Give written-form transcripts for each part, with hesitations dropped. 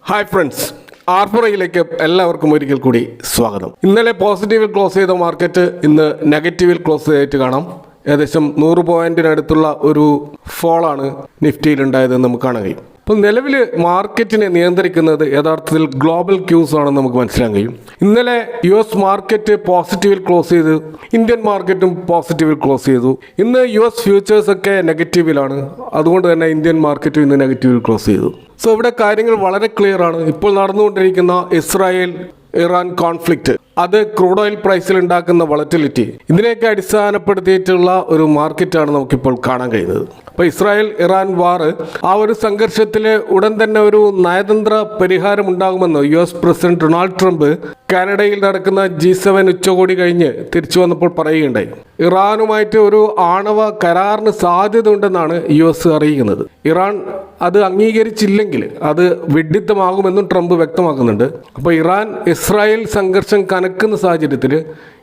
Hi friends, ആർഫറയിലേക്ക് എല്ലാവർക്കും ഒരിക്കൽ കൂടി സ്വാഗതം. ഇന്നലെ പോസിറ്റീവിൽ ക്ലോസ് ചെയ്ത മാർക്കറ്റ് ഇന്ന് നെഗറ്റീവിൽ ക്ലോസ് ചെയ്തിട്ട് കാണാം. ഏകദേശം 100 പോയിന്റിനടുത്തുള്ള ഒരു ഫോളാണ് നിഫ്റ്റിയിൽ ഉണ്ടായതെന്ന് നമുക്ക് കാണാൻ കഴിയും. അപ്പോൾ നിലവിൽ മാർക്കറ്റിനെ നിയന്ത്രിക്കുന്നത് യഥാർത്ഥത്തിൽ ഗ്ലോബൽ ക്യൂസ് ആണെന്ന് നമുക്ക് മനസ്സിലാക്കാൻ കഴിയും. ഇന്നലെ US മാർക്കറ്റ് പോസിറ്റീവിൽ ക്ലോസ് ചെയ്തു, ഇന്ത്യൻ മാർക്കറ്റും പോസിറ്റീവിൽ ക്ലോസ് ചെയ്തു. ഇന്ന് US ഫ്യൂച്ചേഴ്സ് ഒക്കെ നെഗറ്റീവിലാണ്, അതുകൊണ്ട് തന്നെ ഇന്ത്യൻ മാർക്കറ്റും ഇന്ന് നെഗറ്റീവിൽ ക്ലോസ് ചെയ്തു. സോ ഇവിടെ കാര്യങ്ങൾ വളരെ ക്ലിയർ ആണ്. ഇപ്പോൾ നടന്നുകൊണ്ടിരിക്കുന്ന ഇസ്രായേൽ-ഇറാൻ കോൺഫ്ലിക്റ്റ്, അത് ക്രൂഡ് ഓയിൽ പ്രൈസിൽ ഉണ്ടാക്കുന്ന വളറ്റിലിറ്റി, ഇതിനെയൊക്കെ അടിസ്ഥാനപ്പെടുത്തിയിട്ടുള്ള ഒരു മാർക്കറ്റാണ് നമുക്കിപ്പോൾ കാണാൻ കഴിയുന്നത്. അപ്പോൾ ഇസ്രായേൽ-ഇറാൻ വാർ, ആ ഒരു സംഘർഷത്തിൽ ഉടൻ തന്നെ ഒരു നയതന്ത്ര പരിഹാരം ഉണ്ടാകുമെന്ന് US പ്രസിഡന്റ് ഡൊണാൾഡ് ട്രംപ് കാനഡയിൽ നടക്കുന്ന G7 ഉച്ചകോടി കഴിഞ്ഞ് തിരിച്ചു വന്നപ്പോൾ പറയുകയുണ്ടായി. ഇറാനുമായിട്ട് ഒരു ആണവ കരാറിന് സാധ്യത ഉണ്ടെന്നാണ് US അറിയിക്കുന്നത്. ഇറാൻ അത് അംഗീകരിച്ചില്ലെങ്കിൽ അത് വിഡ്ഢിത്തമാകുമെന്നും ട്രംപ് വ്യക്തമാക്കുന്നുണ്ട്. അപ്പോൾ ഇറാൻ-ഇസ്രായേൽ സംഘർഷം കനക്കുന്ന സാഹചര്യത്തിൽ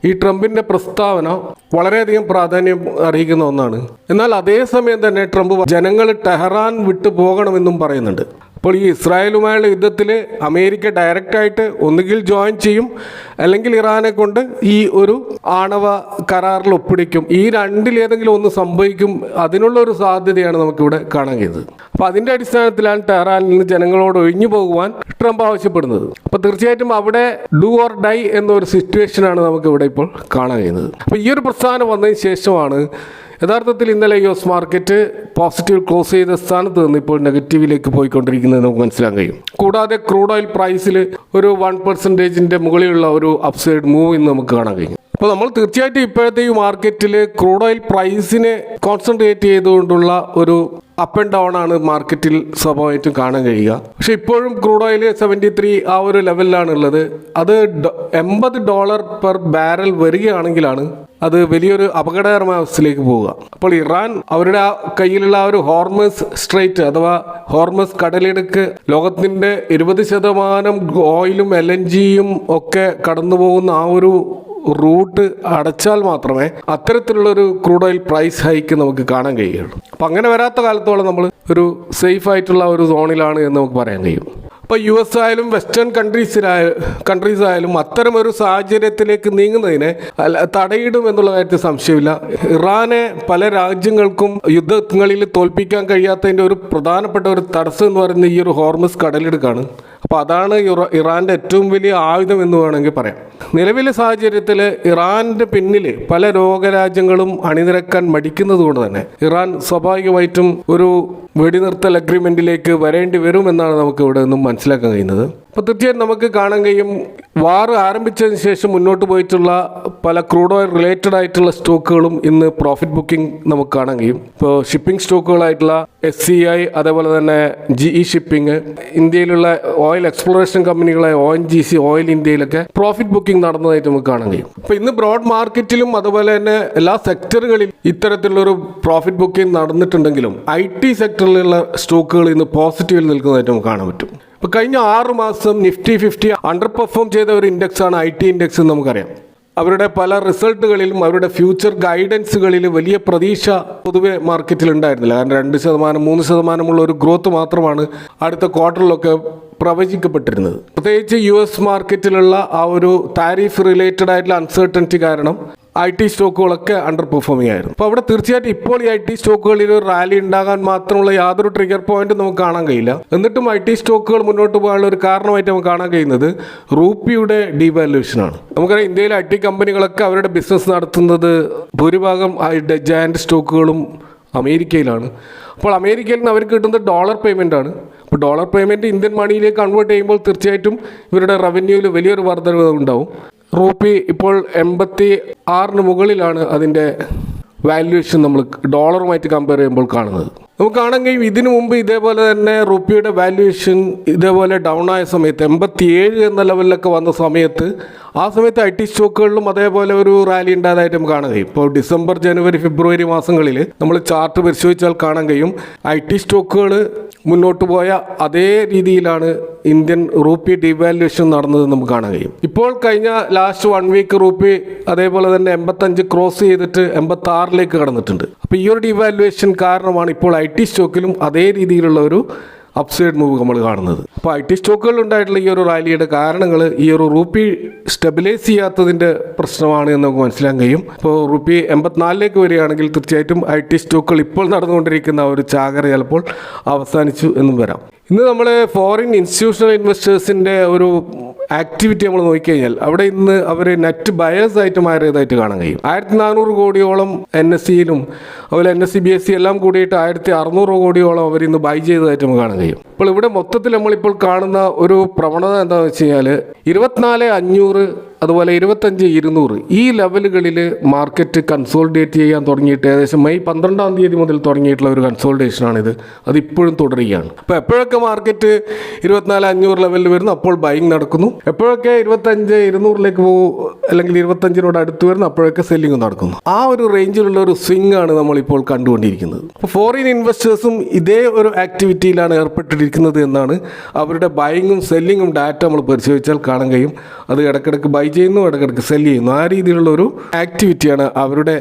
ഈ ട്രംപിന്റെ പ്രസ്താവന വളരെയധികം പ്രാധാന്യം അർഹിക്കുന്ന ഒന്നാണ്. എന്നാൽ അതേസമയം തന്നെ ട്രംപ് ജനങ്ങൾ ടെഹ്റാൻ വിട്ടു പോകണമെന്നും പറയുന്നുണ്ട്. അപ്പോൾ ഈ ഇസ്രായേലുമായുള്ള യുദ്ധത്തിൽ അമേരിക്ക ഡയറക്റ്റായിട്ട് ഒന്നുകിൽ ജോയിൻ ചെയ്യും, അല്ലെങ്കിൽ ഇറാനെ കൊണ്ട് ഈ ഒരു ആണവ കരാറിൽ ഒപ്പിടിക്കും. ഈ രണ്ടിലേതെങ്കിലും ഒന്ന് സംഭവിക്കും. അതിനുള്ള ഒരു സാധ്യതയാണ് നമുക്കിവിടെ കാണാൻ കഴിയുന്നത്. അപ്പോൾ അതിൻ്റെ അടിസ്ഥാനത്തിലാണ് ടെഹ്റാനിൽ നിന്ന് ജനങ്ങളോട് ഒഴിഞ്ഞു പോകുവാൻ ട്രംപ് ആവശ്യപ്പെടുന്നത്. അപ്പോൾ തീർച്ചയായിട്ടും അവിടെ ഡു ഓർ ഡൈ എന്നൊരു സിറ്റുവേഷനാണ് നമുക്കിവിടെ ഇപ്പോൾ കാണാൻ കഴിയുന്നത്. അപ്പോൾ ഈ ഒരു പ്രസ്ഥാനം വന്നതിന് ശേഷമാണ് യഥാർത്ഥത്തിൽ ഇന്നലെ US മാർക്കറ്റ് പോസിറ്റീവ് ക്ലോസ് ചെയ്ത സ്ഥാനത്ത് നിന്ന് ഇപ്പോൾ നെഗറ്റീവിലേക്ക് പോയിക്കൊണ്ടിരിക്കുന്നത് നമുക്ക് മനസ്സിലാക്കാൻ കഴിയും. കൂടാതെ ക്രൂഡ് ഓയിൽ പ്രൈസിൽ ഒരു 1% മുകളിലുള്ള ഒരു അപ്സൈഡ് മൂവ് ഇന്ന് നമുക്ക് കാണാൻ കഴിയും. അപ്പോൾ നമ്മൾ തീർച്ചയായിട്ടും ഇപ്പോഴത്തെ ഈ മാർക്കറ്റിൽ ക്രൂഡ് ഓയിൽ പ്രൈസിനെ കോൺസെൻട്രേറ്റ് ചെയ്തുകൊണ്ടുള്ള ഒരു അപ്പ് ആൻഡ് ഡൗൺ ആണ് മാർക്കറ്റിൽ സ്വാഭാവികമായിട്ടും കാണാൻ കഴിയുക. പക്ഷേ ഇപ്പോഴും ക്രൂഡ് ഓയിൽ 73 ആ ഒരു ലെവലിലാണ് ഉള്ളത്. അത് $80 പെർ ബാരൽ വരികയാണെങ്കിലാണ് അത് വലിയൊരു അപകടകരമായ അവസ്ഥയിലേക്ക് പോവുക. അപ്പോൾ ഇറാൻ അവരുടെ കയ്യിലുള്ള ആ ഒരു ഹോർമസ് സ്ട്രൈറ്റ് അഥവാ ഹോർമസ് കടലിടുക്ക്, ലോകത്തിൻ്റെ 20% ഓയിലും LNGയും ഒക്കെ കടന്നു പോകുന്ന ആ ഒരു റൂട്ട് അടച്ചാൽ മാത്രമേ അത്തരത്തിലുള്ളൊരു ക്രൂഡ് ഓയിൽ പ്രൈസ് ഹൈക്ക് നമുക്ക് കാണാൻ കഴിയുള്ളൂ. അപ്പം അങ്ങനെ വരാത്ത കാലത്തോളം നമ്മൾ ഒരു സേഫ് ആയിട്ടുള്ള ഒരു സോണിലാണ് എന്ന് നമുക്ക് പറയാൻ കഴിയും. ഇപ്പോൾ US ആയാലും വെസ്റ്റേൺ കൺട്രീസ് ആയാലും അത്തരം ഒരു സാഹചര്യത്തിലേക്ക് നീങ്ങുന്നതിനെ തടയിടും എന്നുള്ള കാര്യത്തിൽ സംശയമില്ല. ഇറാനെ പല രാജ്യങ്ങൾക്കും യുദ്ധങ്ങളിൽ തോൽപ്പിക്കാൻ കഴിയാത്തതിൻ്റെ ഒരു പ്രധാനപ്പെട്ട ഒരു തടസ്സം എന്ന് പറയുന്നത് ഈ ഒരു ഹോർമസ് കടലിടുക്കാണ്. അപ്പോൾ അതാണ് ഇറാൻ്റെ ഏറ്റവും വലിയ ആയുധം എന്ന് വേണമെങ്കിൽ പറയാം. നിലവിലെ സാഹചര്യത്തിൽ ഇറാൻ്റെ പിന്നിൽ പല ലോകരാജ്യങ്ങളും അണിനിരക്കാൻ മടിക്കുന്നത് കൊണ്ട് തന്നെ ഇറാൻ സ്വാഭാവികമായിട്ടും ഒരു വെടിനിർത്തൽ അഗ്രിമെൻറ്റിലേക്ക് വരേണ്ടി വരുമെന്നാണ് നമുക്ക് ഇവിടെ നിന്നും മനസ്സിലാക്കാൻ കഴിയുന്നത്. അപ്പോൾ തീർച്ചയായും നമുക്ക് കാണാൻ കഴിയും, വാർ ആരംഭിച്ചതിന് ശേഷം മുന്നോട്ട് പോയിട്ടുള്ള പല ക്രൂഡ് ഓയിൽ റിലേറ്റഡ് ആയിട്ടുള്ള സ്റ്റോക്കുകളും ഇന്ന് പ്രോഫിറ്റ് ബുക്കിംഗ് നമുക്ക് കാണാൻ കഴിയും. ഇപ്പോൾ ഷിപ്പിംഗ് സ്റ്റോക്കുകളായിട്ടുള്ള SCI, അതേപോലെ തന്നെ GE ഷിപ്പിംഗ്, ഇന്ത്യയിലുള്ള ഓയിൽ എക്സ്പ്ലോറേഷൻ കമ്പനികളായ ONGC, ഓയിൽ ഇന്ത്യയിലൊക്കെ പ്രോഫിറ്റ് ബുക്കിംഗ് നടന്നതായിട്ട് നമുക്ക് കാണാൻ കഴിയും. അപ്പോൾ ഇന്ന് ബ്രോഡ് മാർക്കറ്റിലും അതുപോലെ തന്നെ എല്ലാ സെക്ടറുകളിലും ഇത്തരത്തിലുള്ളൊരു പ്രോഫിറ്റ് ബുക്കിംഗ് നടന്നിട്ടുണ്ടെങ്കിലും IT സെക്ടറിലുള്ള സ്റ്റോക്കുകൾ ഇന്ന് പോസിറ്റീവിൽ നിൽക്കുന്നതായിട്ട് നമുക്ക് കാണാൻ പറ്റും. ഇപ്പോൾ കഴിഞ്ഞ 6 മാസം നിഫ്റ്റി 50 അണ്ടർ പെർഫോം ചെയ്ത ഒരു ഇൻഡെക്സാണ് IT ഇൻഡെക്സ് എന്ന് നമുക്കറിയാം. അവരുടെ പല റിസൾട്ടുകളിലും അവരുടെ ഫ്യൂച്ചർ ഗൈഡൻസുകളിൽ വലിയ പ്രതീക്ഷ പൊതുവെ മാർക്കറ്റിൽ ഉണ്ടായിരുന്നില്ല. കാരണം 2%, 3% ഒരു ഗ്രോത്ത് മാത്രമാണ് അടുത്ത ക്വാർട്ടറിലൊക്കെ പ്രവചിക്കപ്പെട്ടിരുന്നത്. പ്രത്യേകിച്ച് US മാർക്കറ്റിലുള്ള ആ ഒരു താരിഫ് റിലേറ്റഡ് ആയിട്ടുള്ള അൺസർട്ടനിറ്റി കാരണം IT സ്റ്റോക്കുകളൊക്കെ അണ്ടർ പെർഫോമിംഗ് ആയിരുന്നു. അപ്പോൾ അവിടെ തീർച്ചയായിട്ടും ഇപ്പോൾ ഈ IT സ്റ്റോക്കുകളിൽ ഒരു റാലി ഉണ്ടാകാൻ മാത്രമുള്ള യാതൊരു ട്രിഗർ പോയിന്റ് നമുക്ക് കാണാൻ കഴിയില്ല. എന്നിട്ടും IT സ്റ്റോക്കുകൾ മുന്നോട്ട് പോകാനുള്ള ഒരു കാരണമായിട്ട് നമുക്ക് കാണാൻ കഴിയുന്നത് റുപ്പിയുടെ ഡീവാലുവേഷനാണ്. നമുക്കറിയാം, ഇന്ത്യയിലെ IT കമ്പനികളൊക്കെ അവരുടെ ബിസിനസ് നടത്തുന്നത് ഭൂരിഭാഗം ജയന്റ് സ്റ്റോക്കുകളും അമേരിക്കയിലാണ്. അപ്പോൾ അമേരിക്കയിൽ നിന്ന് അവർക്ക് കിട്ടുന്നത് ഡോളർ പേയ്മെൻ്റ് ആണ്. അപ്പോൾ ഡോളർ പേയ്മെൻറ്റ് ഇന്ത്യൻ മണിയിലേക്ക് കൺവേർട്ട് ചെയ്യുമ്പോൾ തീർച്ചയായിട്ടും ഇവരുടെ റവന്യൂവിൽ വലിയൊരു വർധനവ് ഉണ്ടാവും. റുപ്പി ഇപ്പോൾ 86 മുകളിലാണ് അതിൻ്റെ വാല്യുവേഷൻ നമ്മൾ ഡോളറുമായിട്ട് കമ്പയർ ചെയ്യുമ്പോൾ കാണുന്നത്. നമുക്ക് കാണാൻ കഴിയും, ഇതിനു മുമ്പ് ഇതേപോലെ തന്നെ റുപ്പിയുടെ വാല്യുവേഷൻ ഇതേപോലെ ഡൗൺ ആയ സമയത്ത് 87 എന്ന ലെവലിലൊക്കെ വന്ന സമയത്ത് ആ സമയത്ത് IT സ്റ്റോക്കുകളിലും അതേപോലെ ഒരു റാലി ഉണ്ടായതായിട്ട് നമുക്ക് കാണാൻ കഴിയും. ഇപ്പോൾ ഡിസംബർ, ജനുവരി, ഫെബ്രുവരി മാസങ്ങളിൽ നമ്മൾ ചാർട്ട് പരിശോധിച്ചാൽ കാണാൻ കഴിയും, IT സ്റ്റോക്കുകൾ മുന്നോട്ട് പോയ അതേ രീതിയിലാണ് ഇന്ത്യൻ റുപ്പി ഡിവാല്യുവേഷൻ നടന്നത് നമുക്ക് കാണാൻ കഴിയും. ഇപ്പോൾ കഴിഞ്ഞ ലാസ്റ്റ് 1 വീക്ക് റുപ്പി അതേപോലെ തന്നെ 85 ക്രോസ് ചെയ്തിട്ട് 86 കടന്നിട്ടുണ്ട്. അപ്പോൾ ഈ ഒരു ഡിവാല്യുവേഷൻ കാരണമാണ് ഇപ്പോൾ IT സ്റ്റോക്കിലും അതേ രീതിയിലുള്ള ഒരു അപ്സൈഡ് മൂവ് നമ്മൾ കാണുന്നത്. അപ്പോൾ IT സ്റ്റോക്കുകളിൽ ഉണ്ടായിട്ടുള്ള ഈ ഒരു റാലിയുടെ കാരണങ്ങൾ ഈ ഒരു റുപ്പി സ്റ്റെബിലൈസ് ചെയ്യാത്തതിൻ്റെ പ്രശ്നമാണ് എന്ന് നമുക്ക് മനസ്സിലാക്കാൻ കഴിയും. ഇപ്പോൾ റുപ്പി 84 വരികയാണെങ്കിൽ തീർച്ചയായിട്ടും IT സ്റ്റോക്കുകൾ ഇപ്പോൾ നടന്നുകൊണ്ടിരിക്കുന്ന ഒരു ചാകര ചിലപ്പോൾ അവസാനിച്ചു എന്നും വരാം. ഇന്ന് നമ്മൾ ഫോറിൻ ഇൻസ്റ്റിറ്റ്യൂഷണൽ ഇൻവെസ്റ്റേഴ്സിൻ്റെ ഒരു ആക്ടിവിറ്റി നമ്മൾ നോക്കിക്കഴിഞ്ഞാൽ അവിടെ ഇന്ന് അവർ നെറ്റ് ബയേഴ്സ് ആയിട്ട് മാറിയതായിട്ട് കാണാൻ കഴിയും. 1400 കോടിയോളം NSEയിലും അതുപോലെ NSE BSE എല്ലാം കൂടിയിട്ട് 1600 കോടിയോളം അവർ ഇന്ന് ബൈ ചെയ്തതായിട്ട് നമുക്ക് കാണാൻ കഴിയും. അപ്പോൾ ഇവിടെ മൊത്തത്തിൽ നമ്മളിപ്പോൾ കാണുന്ന ഒരു പ്രവണത എന്താണെന്ന് വെച്ച് കഴിഞ്ഞാൽ 24,500 അതുപോലെ 25,200 ഈ ലെവലുകളിൽ മാർക്കറ്റ് കൺസോൾഡേറ്റ് ചെയ്യാൻ തുടങ്ങിയിട്ട് ഏകദേശം മെയ് 12-ാം തീയതി മുതൽ തുടങ്ങിയിട്ടുള്ള ഒരു കൺസോൾഡേഷനാണിത്. അതിപ്പോഴും തുടരുകയാണ്. അപ്പോൾ എപ്പോഴൊക്കെ മാർക്കറ്റ് 24,500 ലെവലിൽ വരുന്നു അപ്പോൾ ബൈങ് നടക്കുന്നു, എപ്പോഴൊക്കെ 25,200 പോകും അല്ലെങ്കിൽ 25-നോട് അടുത്ത് വരുന്നു അപ്പോഴൊക്കെ സെല്ലിങ് നടക്കുന്നു. ആ ഒരു റേഞ്ചിലുള്ള ഒരു സ്വിംഗ് ആണ് നമ്മളിപ്പോൾ കണ്ടുകൊണ്ടിരിക്കുന്നത്. അപ്പോൾ ഫോറിൻ ഇൻവെസ്റ്റേഴ്സും ഇതേ ഒരു ആക്ടിവിറ്റിയിലാണ് ഏർപ്പെട്ടിരിക്കുന്നത് എന്നാണ് അവരുടെ ബൈങ്ങും സെല്ലിങ്ങും ഡാറ്റ നമ്മൾ പരിശോധിച്ചാൽ കാണാൻ കഴിയും. അത് ഇടയ്ക്കിടയ്ക്ക് ബൈ ചെയ്യുന്നു, ഇടയ്ക്കിടയ്ക്ക് സെല് ചെയ്യുന്നു. ആ രീതിയിലുള്ള ഒരു ആക്ടിവിറ്റിയാണ് അവരുടെ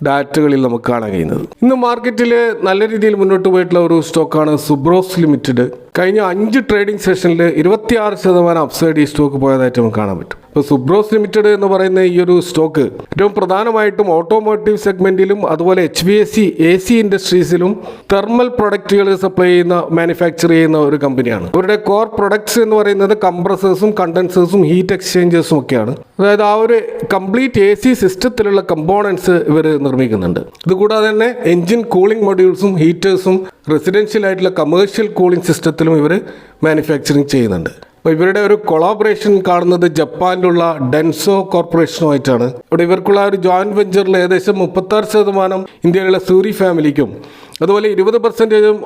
ഡാറ്റകളിൽ നമുക്ക് കാണാൻ കഴിയുന്നത്. ഇന്ന് മാർക്കറ്റിൽ നല്ല രീതിയിൽ മുന്നോട്ട് പോയിട്ടുള്ള ഒരു സ്റ്റോക്കാണ് സുബ്രോസ് ലിമിറ്റഡ്. കഴിഞ്ഞ 5 ട്രേഡിംഗ് സെഷനിൽ 26% അപ്സൈഡ് ഈ സ്റ്റോക്ക് പോയതായിട്ട് നമുക്ക് കാണാൻ പറ്റും. ഇപ്പോൾ സുബ്രോസ് ലിമിറ്റഡ് എന്ന് പറയുന്ന ഈ ഒരു സ്റ്റോക്ക് ഏറ്റവും പ്രധാനമായിട്ടും ഓട്ടോമോട്ടീവ് സെഗ്മെന്റിലും അതുപോലെ HVAC AC ഇൻഡസ്ട്രീസിലും തെർമൽ പ്രൊഡക്റ്റുകൾ സപ്ലൈ ചെയ്യുന്ന മാനുഫാക്ചർ ചെയ്യുന്ന ഒരു കമ്പനിയാണ്. അവരുടെ കോർ പ്രൊഡക്ട്സ് എന്ന് പറയുന്നത് കംപ്രസേഴ്സും കണ്ടൻസേഴ്സും ഹീറ്റ് എക്സ്ചേഞ്ചേഴ്സും ഒക്കെയാണ്. അതായത് ആ ഒരു കംപ്ലീറ്റ് AC സിസ്റ്റത്തിലുള്ള കമ്പോണൻസ് ഇവർ നിർമ്മിക്കുന്നുണ്ട്. ഇതുകൂടാതെ തന്നെ എൻജിൻ കൂളിംഗ് മൊഡ്യൂൾസും ഹീറ്റേഴ്സും റെസിഡൻഷ്യൽ ആയിട്ടുള്ള കമേഴ്ഷ്യൽ കൂളിംഗ് സിസ്റ്റത്തിലും ഇവർ മാനുഫാക്ചറിങ് ചെയ്യുന്നുണ്ട്. അപ്പോൾ ഇവരുടെ ഒരു കൊളാബറേഷൻ കാണുന്നത് ജപ്പാനിലുള്ള ഡെൻസോ കോർപ്പറേഷനുമായിട്ടാണ്. ഇവിടെ ഇവർക്കുള്ള ഒരു ജോയിന്റ് വെഞ്ചറിൽ ഏകദേശം 36% ഇന്ത്യയിലുള്ള സൂരി ഫാമിലിക്കും അതുപോലെ 20%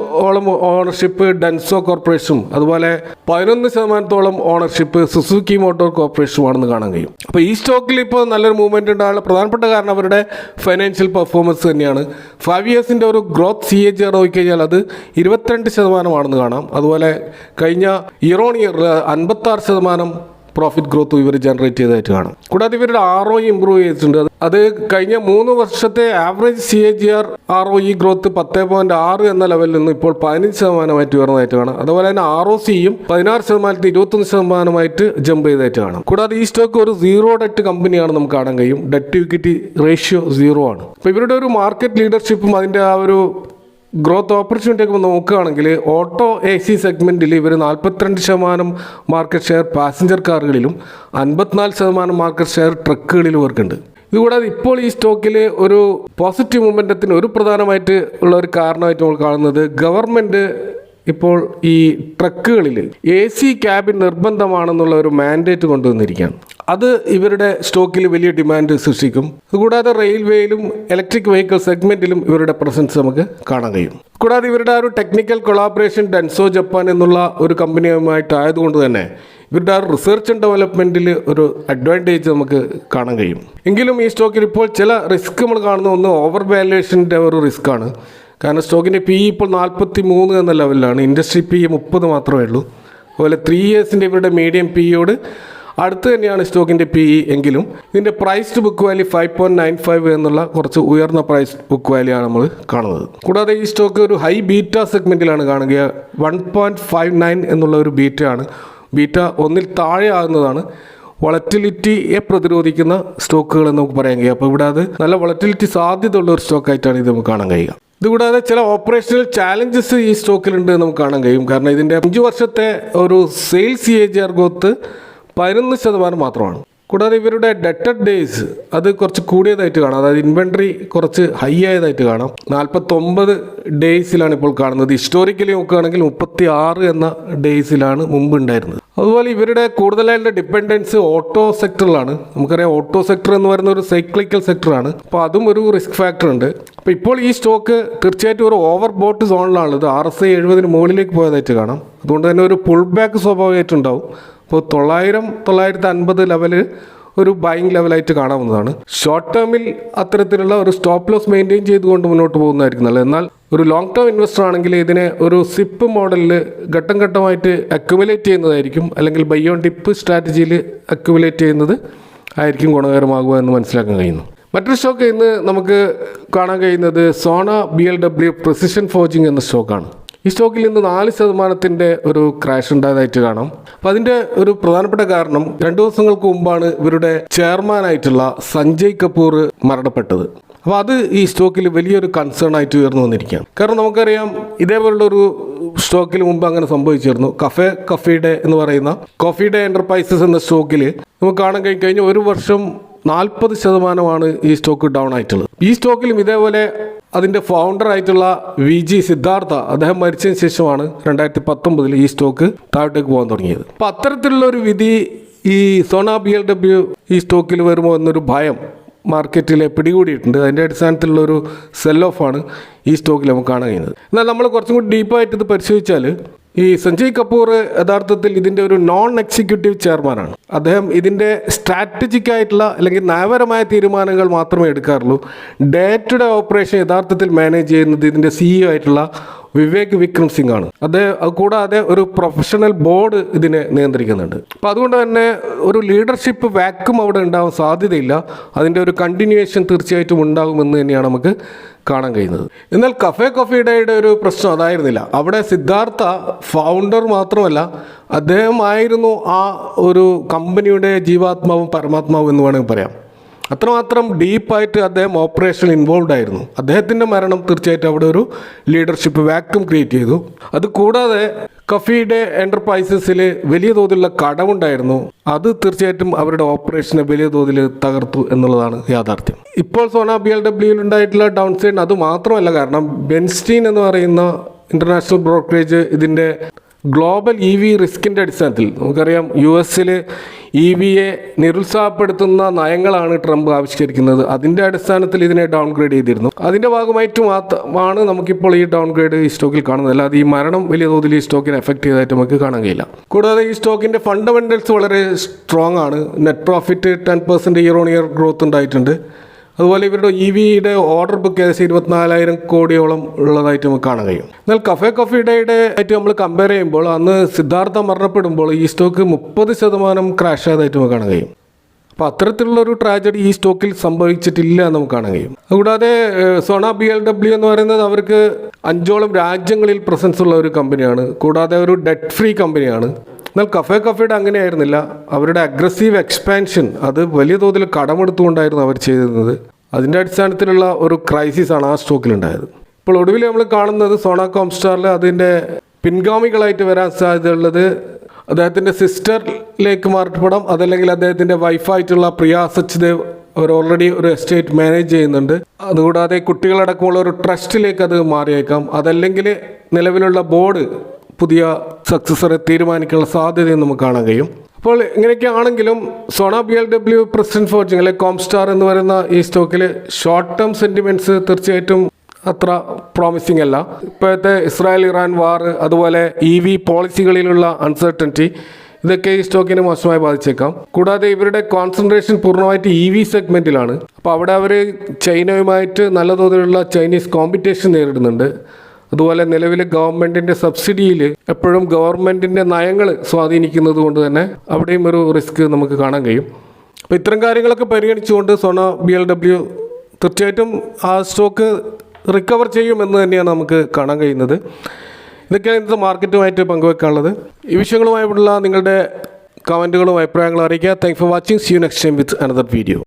ഓണർഷിപ്പ് ഡെൻസോ കോർപ്പറേഷനും അതുപോലെ 11% ഓണർഷിപ്പ് സുസുക്കി മോട്ടോർ കോർപ്പറേഷനുമാണെന്ന് കാണാൻ കഴിയും. അപ്പോൾ ഈ സ്റ്റോക്കിൽ ഇപ്പോൾ നല്ലൊരു മൂവ്മെൻറ്റ് ഉണ്ടാകാനുള്ള പ്രധാനപ്പെട്ട കാരണം അവരുടെ ഫൈനാൻഷ്യൽ പെർഫോമൻസ് തന്നെയാണ്. 5 ഇയേഴ്സിൻ്റെ ഒരു ഗ്രോത്ത് CAGR നോക്കിക്കഴിഞ്ഞാൽ അത് 22% കാണാം. അതുപോലെ കഴിഞ്ഞ year on year 56% profit growth ഇവർ ജനറേറ്റ് ചെയ്തതായിട്ട് കാണാം. കൂടാതെ ഇവരുടെ ROE ഇമ്പ്രൂവ് ചെയ്തിട്ടുണ്ട്. അത് കഴിഞ്ഞ 3 വർഷത്തെ ആവറേജ് CAGR ROE ഗ്രോത്ത് 10.6 എന്ന ലെവലിൽ നിന്ന് ഇപ്പോൾ 15% ഉയർന്നതായിട്ട് കാണാം. അതുപോലെ തന്നെ ROCയും 16% 21% ജമ്പ് ചെയ്തതായിട്ട് കാണാം. കൂടാതെ ഈ സ്റ്റോക്ക് ഒരു 0 ഡെറ്റ് കമ്പനിയാണ് നമുക്ക് കാണാൻ കഴിയും. ഡെറ്റ് ടു ഇക്വിറ്റി റേഷ്യോ 0 ആണ്. അപ്പോൾ ഇവരുടെ ഒരു മാർക്കറ്റ് ലീഡർഷിപ്പും അതിൻ്റെ ആ ഒരു ഗ്രോത്ത് ഓപ്പർച്യൂണിറ്റി ഒക്കെ നോക്കുകയാണെങ്കിൽ ഓട്ടോ AC സെഗ്മെൻറ്റിൽ ഇവർ 42% മാർക്കറ്റ് ഷെയർ പാസഞ്ചർ കാറുകളിലും 54% മാർക്കറ്റ് ഷെയർ ട്രക്കുകളിലും ഇവർക്കുണ്ട്. ഇതുകൂടാതെ ഇപ്പോൾ ഈ സ്റ്റോക്കിൽ ഒരു പോസിറ്റീവ് മൊമെൻറ്റത്തിന് ഒരു പ്രധാനമായിട്ട് ഉള്ള ഒരു കാരണമായിട്ട് നമ്മൾ കാണുന്നത് ഗവൺമെൻറ് ഇപ്പോൾ ഈ ട്രക്കുകളിൽ AC ക്യാബിൻ നിർബന്ധമാണെന്നുള്ള ഒരു മാൻഡേറ്റ് കൊണ്ടുവന്നിരിക്കുകയാണ്. അത് ഇവരുടെ സ്റ്റോക്കിൽ വലിയ ഡിമാൻഡ് സൃഷ്ടിക്കും. അതുകൂടാതെ റെയിൽവേയിലും ഇലക്ട്രിക് വെഹിക്കിൾ സെഗ്മെന്റിലും ഇവരുടെ പ്രസൻസ് നമുക്ക് കാണാൻ കഴിയും. കൂടാതെ ഇവരുടെ ആ ഒരു ടെക്നിക്കൽ കൊളാബറേഷൻ ഡെൻസോ ജപ്പാൻ എന്നുള്ള ഒരു കമ്പനിയുമായിട്ടായതുകൊണ്ട് തന്നെ ഇവരുടെ ആ റിസർച്ച് ആൻഡ് ഡെവലപ്മെൻറ്റിൽ ഒരു അഡ്വാൻറ്റേജ് നമുക്ക് കാണാൻ കഴിയും. എങ്കിലും ഈ സ്റ്റോക്കിൽ ഇപ്പോൾ ചില റിസ്ക് നമ്മൾ കാണുന്ന ഒന്ന് ഓവർ വാല്യുവേഷൻ്റെ ഒരു റിസ്ക് ആണ്. കാരണം സ്റ്റോക്കിൻ്റെ PE ഇപ്പോൾ 43 എന്ന ലെവലിലാണ്. ഇൻഡസ്ട്രി PE 30 മാത്രമേ ഉള്ളൂ. അതുപോലെ 3 ഇയേഴ്സിൻ്റെ ഇവരുടെ മീഡിയം PEയോട് അടുത്ത് തന്നെയാണ് സ്റ്റോക്കിൻ്റെ PE എങ്കിലും ഇതിൻ്റെ പ്രൈസ് ടു ബുക്ക് വാല്യൂ 5.95 എന്നുള്ള കുറച്ച് ഉയർന്ന പ്രൈസ് ബുക്ക് വാല്യൂ ആണ് നമ്മൾ കാണുന്നത്. കൂടാതെ ഈ സ്റ്റോക്ക് ഒരു ഹൈ ബീറ്റ സെഗ്മെൻറ്റിലാണ് കാണുക. 1.59 എന്നുള്ള ഒരു ബീറ്റയാണ്. ബീറ്റ 1-ൽ താഴെ ആകുന്നതാണ് വളറ്റിലിറ്റിയെ പ്രതിരോധിക്കുന്ന സ്റ്റോക്കുകൾ എന്ന് നമുക്ക് പറയാൻ കഴിയും. അപ്പോൾ ഇവിടെ അത് നല്ല വളറ്റിലിറ്റി സാധ്യതയുള്ള ഒരു സ്റ്റോക്കായിട്ടാണ് ഇത് നമുക്ക് കാണാൻ കഴിയുക. ഇതുകൂടാതെ ചില ഓപ്പറേഷണൽ ചാലഞ്ചസ് ഈ സ്റ്റോക്കിലുണ്ട് നമുക്ക് കാണാൻ കഴിയും. കാരണം ഇതിൻ്റെ 5 വർഷത്തെ ഒരു സെയിൽസ് CAGR ഗ്രോത്ത് 11% മാത്രമാണ്. കൂടാതെ ഇവരുടെ ഡെറ്റഡ് ഡേയ്സ് അത് കുറച്ച് കൂടിയതായിട്ട് കാണാം. അതായത് ഇൻവെൻട്രി കുറച്ച് ഹൈ ആയതായിട്ട് കാണാം. 49 ഡേയ്സിലാണ് ഇപ്പോൾ കാണുന്നത്. ഹിസ്റ്റോറിക്കലി നോക്കുകയാണെങ്കിൽ 36 എന്ന ഡേയ്സിലാണ് മുമ്പ് ഉണ്ടായിരുന്നത്. അതുപോലെ ഇവരുടെ കൂടുതലായിട്ടുള്ള ഡിപ്പെൻഡൻസ് ഓട്ടോ സെക്ടറിലാണ്. നമുക്കറിയാം ഓട്ടോ സെക്ടർ എന്ന് പറയുന്ന ഒരു സൈക്ലിക്കൽ സെക്ടറാണ്. അപ്പോൾ അതും ഒരു റിസ്ക് ഫാക്ടർ ഉണ്ട്. അപ്പോൾ ഇപ്പോൾ ഈ സ്റ്റോക്ക് തീർച്ചയായിട്ടും ഒരു ഓവർ ബോട്ട് സോണിലാണുള്ളത്. RSI 70 മുകളിലേക്ക് പോയതായിട്ട് കാണാം. അതുകൊണ്ട് തന്നെ ഒരു പുൾ ബാക്ക് സ്വാഭാവികമായിട്ടുണ്ടാവും. അപ്പോൾ 900-950 ലെവല് ഒരു ബൈങ് ലെവലായിട്ട് കാണാവുന്നതാണ്. ഷോർട്ട് ടേമിൽ അത്തരത്തിലുള്ള ഒരു സ്റ്റോപ്പ് ലോസ് മെയിൻറ്റെയിൻ ചെയ്തുകൊണ്ട് മുന്നോട്ട് പോകുന്നതായിരിക്കും നല്ലത്. എന്നാൽ ഒരു ലോങ് ടേം ഇൻവെസ്റ്റർ ആണെങ്കിൽ ഇതിനെ ഒരു സിപ്പ് മോഡലിൽ ഘട്ടം ഘട്ടമായിട്ട് അക്യുമുലേറ്റ് ചെയ്യുന്നതായിരിക്കും, അല്ലെങ്കിൽ ബൈ ഓൺ ഡിപ്പ് സ്ട്രാറ്റജിയിൽ അക്യുമുലേറ്റ് ചെയ്യുന്നത് ആയിരിക്കും ഗുണകരമാകുക എന്ന് മനസ്സിലാക്കാൻ കഴിയുന്നു. മറ്റൊരു സ്റ്റോക്ക് ഇന്ന് നമുക്ക് കാണാൻ കഴിയുന്നത് സോണ BLW പ്രിസിഷൻ ഫോർജിങ് എന്ന സ്റ്റോക്കാണ്. ഈ സ്റ്റോക്കിൽ ഇന്ന് 4% ഒരു ക്രാഷ് ഉണ്ടായതായിട്ട് കാണാം. അപ്പോൾ അതിൻ്റെ ഒരു പ്രധാനപ്പെട്ട കാരണം 2 ദിവസങ്ങൾക്ക് മുമ്പാണ് ഇവരുടെ ചെയർമാനായിട്ടുള്ള സഞ്ജയ് കപൂർ മരണപ്പെട്ടത്. അപ്പോൾ അത് ഈ സ്റ്റോക്കിൽ വലിയൊരു കൺസേൺ ആയിട്ട് ഉയർന്നു വന്നിരിക്കുകയാണ്. കാരണം നമുക്കറിയാം ഇതേപോലുള്ളൊരു സ്റ്റോക്കിൽ മുമ്പ് അങ്ങനെ സംഭവിച്ചിരുന്നു. കോഫി ഡേ എന്ന് പറയുന്ന കോഫി ഡേ എൻ്റർപ്രൈസസ് എന്ന സ്റ്റോക്കിൽ നമുക്ക് കാണാൻ കഴിഞ്ഞ ഒരു വർഷം 40% ഈ സ്റ്റോക്ക് ഡൗൺ ആയിട്ടുള്ളത്. ഈ സ്റ്റോക്കിലും ഇതേപോലെ അതിൻ്റെ ഫൗണ്ടർ ആയിട്ടുള്ള VG സിദ്ധാർത്ഥ അദ്ദേഹം മരിച്ചതിന് ശേഷമാണ് 2019 ഈ സ്റ്റോക്ക് താഴോട്ടേക്ക് പോകാൻ തുടങ്ങിയത്. അപ്പോൾ അത്തരത്തിലുള്ള ഒരു വിധി ഈ സോണ BLW ഈ സ്റ്റോക്കിൽ വരുമോ എന്നൊരു ഭയം മാർക്കറ്റിൽ പിടികൂടിയിട്ടുണ്ട്. അതിൻ്റെ അടിസ്ഥാനത്തിലുള്ള ഒരു സെൽ ഓഫാണ് ഈ സ്റ്റോക്കിൽ നമുക്ക് കാണാൻ കഴിയുന്നത്. എന്നാൽ നമ്മൾ കുറച്ചും കൂടി ഡീപ്പായിട്ട് ഇത് പരിശോധിച്ചാൽ ഈ സഞ്ജയ് കപൂർ യഥാർത്ഥത്തിൽ ഇതിൻ്റെ ഒരു നോൺ എക്സിക്യൂട്ടീവ് ചെയർമാനാണ്. അദ്ദേഹം ഇതിൻ്റെ സ്ട്രാറ്റജിക് ആയിട്ടുള്ള അല്ലെങ്കിൽ നയപരമായ തീരുമാനങ്ങൾ മാത്രമേ എടുക്കാറുള്ളൂ. ഡേ ടു ഡേ ഓപ്പറേഷൻ യഥാർത്ഥത്തിൽ മാനേജ് ചെയ്യുന്നത് ഇതിൻ്റെ CEO ആയിട്ടുള്ള വിവേക് വിക്രം സിംഗ് ആണ്. കൂടാതെ ഒരു പ്രൊഫഷണൽ ബോർഡ് ഇതിനെ നിയന്ത്രിക്കുന്നുണ്ട്. അപ്പോൾ അതുകൊണ്ട് തന്നെ ഒരു ലീഡർഷിപ്പ് വാക്യൂം അവിടെ ഉണ്ടാവാൻ സാധ്യതയില്ല. അതിൻ്റെ ഒരു കണ്ടിന്യൂവേഷൻ തീർച്ചയായിട്ടും ഉണ്ടാകുമെന്ന് തന്നെയാണ് നമുക്ക് കാണാൻ കഴിയുന്നത്. എന്നാൽ കോഫി ഡേയുടെ ഒരു പ്രശ്നം അതായിരുന്നില്ല. അവിടെ സിദ്ധാർത്ഥ ഫൗണ്ടർ മാത്രമല്ല, അദ്ദേഹമായിരുന്നു ആ ഒരു കമ്പനിയുടെ ജീവാത്മാവും പരമാത്മാവും എന്ന് വേണമെങ്കിൽ പറയാം. അത്രമാത്രം ഡീപ്പായിട്ട് അദ്ദേഹം ഓപ്പറേഷനിൽ ഇൻവോൾവ് ആയിരുന്നു. അദ്ദേഹത്തിൻ്റെ മരണം തീർച്ചയായിട്ടും അവിടെ ഒരു ലീഡർഷിപ്പ് വാക്യൂം ക്രിയേറ്റ് ചെയ്തു. അതുകൂടാതെ കോഫി ഡേ എൻ്റർപ്രൈസസിൽ വലിയ തോതിലുള്ള കടമുണ്ടായിരുന്നു. അത് തീർച്ചയായിട്ടും അവരുടെ ഓപ്പറേഷനെ വലിയ തോതിൽ തകർത്തു എന്നുള്ളതാണ് യാഥാർത്ഥ്യം. ഇപ്പോൾ സോണ BLW ഉണ്ടായിട്ടുള്ള ഡൗൺ സൈഡ് അത് മാത്രമല്ല. കാരണം ബെൻസ്റ്റീൻ എന്ന് പറയുന്ന ഇൻ്റർനാഷണൽ ബ്രോക്കറേജ് ഇതിൻ്റെ ഗ്ലോബൽ EV റിസ്കിൻ്റെ അടിസ്ഥാനത്തിൽ നമുക്കറിയാം US EVയെ നിരുത്സാഹപ്പെടുത്തുന്ന നയങ്ങളാണ് ട്രംപ് ആവിഷ്കരിക്കുന്നത്. അതിൻ്റെ അടിസ്ഥാനത്തിൽ ഇതിനെ ഡൗൺഗ്രേഡ് ചെയ്തിരുന്നു. അതിൻ്റെ ഭാഗമായിട്ട് മാത്രമാണ് നമുക്കിപ്പോൾ ഈ ഡൗൺഗ്രേഡ് ഈ സ്റ്റോക്കിൽ കാണുന്നത്. അല്ലാതെ ഈ മരണം വലിയ തോതിൽ ഈ സ്റ്റോക്കിനെ എഫക്റ്റ് ചെയ്തതായിട്ട് നമുക്ക് കാണാൻ കഴിയില്ല. കൂടാതെ ഈ സ്റ്റോക്കിൻ്റെ ഫണ്ടമെൻ്റൽസ് വളരെ സ്ട്രോങ് ആണ്. നെറ്റ് പ്രോഫിറ്റ് 10% year-on-year ഗ്രോത്ത് ഉണ്ടായിട്ടുണ്ട്. അതുപോലെ ഇവരുടെ EVയുടെ ഓർഡർ ബുക്ക് ഏകദേശം 24,000 കോടിയോളം ഉള്ളതായിട്ട് നമുക്ക് കാണാൻ കഴിയും. എന്നാൽ കോഫി ഡേയുടെ ആയിട്ട് നമ്മൾ കമ്പയർ ചെയ്യുമ്പോൾ അന്ന് സിദ്ധാർത്ഥ മരണപ്പെടുമ്പോൾ ഈ സ്റ്റോക്ക് 30% ക്രാഷ് ആയതായിട്ട് നമുക്ക് കാണാൻ കഴിയും. അപ്പോൾ അത്തരത്തിലുള്ളൊരു ട്രാജഡി ഈ സ്റ്റോക്കിൽ സംഭവിച്ചിട്ടില്ല എന്ന് നമുക്ക് കാണാൻ കഴിയും. കൂടാതെ സോണ BLW എന്ന് പറയുന്നത് അവർക്ക് 5ഓളം രാജ്യങ്ങളിൽ പ്രസൻസ് ഉള്ള ഒരു കമ്പനിയാണ്. കൂടാതെ ഒരു ഡെറ്റ് ഫ്രീ കമ്പനിയാണ്. എന്നാൽ കോഫിയുടെ അങ്ങനെയായിരുന്നില്ല. അവരുടെ അഗ്രസീവ് എക്സ്പാൻഷൻ അത് വലിയ തോതിൽ കടമെടുത്തുകൊണ്ടായിരുന്നു അവർ ചെയ്തിരുന്നത്. അതിൻ്റെ അടിസ്ഥാനത്തിലുള്ള ഒരു ക്രൈസിസ് ആണ് ആ സ്റ്റോക്കിലുണ്ടായത്. ഇപ്പോൾ ഒടുവിൽ നമ്മൾ കാണുന്നത് സോണ കോംസ്റ്റാറിൽ അതിൻ്റെ പിൻഗാമികളായിട്ട് വരാൻ സാധ്യതയുള്ളത് അദ്ദേഹത്തിൻ്റെ സിസ്റ്ററിലേക്ക് മാറ്റപ്പെടാം. അതല്ലെങ്കിൽ അദ്ദേഹത്തിൻ്റെ വൈഫായിട്ടുള്ള പ്രിയ സച്ദേവ് അവർ ഓൾറെഡി ഒരു എസ്റ്റേറ്റ് മാനേജ് ചെയ്യുന്നുണ്ട്. അതുകൂടാതെ കുട്ടികളടക്കമുള്ള ഒരു ട്രസ്റ്റിലേക്ക് അത് മാറിയേക്കാം. അതല്ലെങ്കിൽ നിലവിലുള്ള ബോർഡ് പുതിയ സക്സസറെ തീരുമാനിക്കാനുള്ള സാധ്യതയും നമുക്ക് കാണാൻ കഴിയും. അപ്പോൾ ഇങ്ങനെയൊക്കെ ആണെങ്കിലും സോണ BLW പ്രസിഡന്റ് ഫോർജിങ് അല്ലെങ്കിൽ കോംസ്റ്റാർ എന്ന് പറയുന്ന ഈ സ്റ്റോക്കിൽ ഷോർട്ട് ടേം സെൻറ്റിമെൻറ്റ്സ് തീർച്ചയായിട്ടും അത്ര പ്രോമിസിങ് അല്ല. ഇപ്പോഴത്തെ ഇസ്രായേൽ-ഇറാൻ വാർ, അതുപോലെ EV പോളിസികളിലുള്ള അൺസർട്ടനിറ്റി, ഇതൊക്കെ ഈ സ്റ്റോക്കിനെ മോശമായി ബാധിച്ചേക്കാം. കൂടാതെ ഇവരുടെ കോൺസെൻട്രേഷൻ പൂർണ്ണമായിട്ട് EV സെഗ്മെൻറ്റിലാണ്. അപ്പോൾ അവിടെ അവർ ചൈനയുമായിട്ട് നല്ല തോതിലുള്ള ചൈനീസ് കോമ്പറ്റീഷൻ നേരിടുന്നുണ്ട്. അതുപോലെ നിലവിലെ ഗവൺമെൻറ്റിൻ്റെ സബ്സിഡിയിൽ എപ്പോഴും ഗവൺമെൻറ്റിൻ്റെ നയങ്ങൾ സ്വാധീനിക്കുന്നത് കൊണ്ട് തന്നെ അവിടെയും ഒരു റിസ്ക് നമുക്ക് കാണാൻ കഴിയും. അപ്പോൾ ഇത്തരം കാര്യങ്ങളൊക്കെ പരിഗണിച്ചുകൊണ്ട് സോണ BLW തീർച്ചയായിട്ടും ആ സ്റ്റോക്ക് റിക്കവർ ചെയ്യുമെന്ന് തന്നെയാണ് നമുക്ക് കാണാൻ കഴിയുന്നത്. ഇതൊക്കെയാണ് ഇന്നത്തെ മാർക്കറ്റുമായിട്ട് പങ്കുവെക്കാനുള്ളത്. ഈ വിഷയങ്ങളുമായിട്ടുള്ള നിങ്ങളുടെ കമൻറ്റുകളും അഭിപ്രായങ്ങളും അറിയിക്കുക. Thanks for watching. See you next time with another video.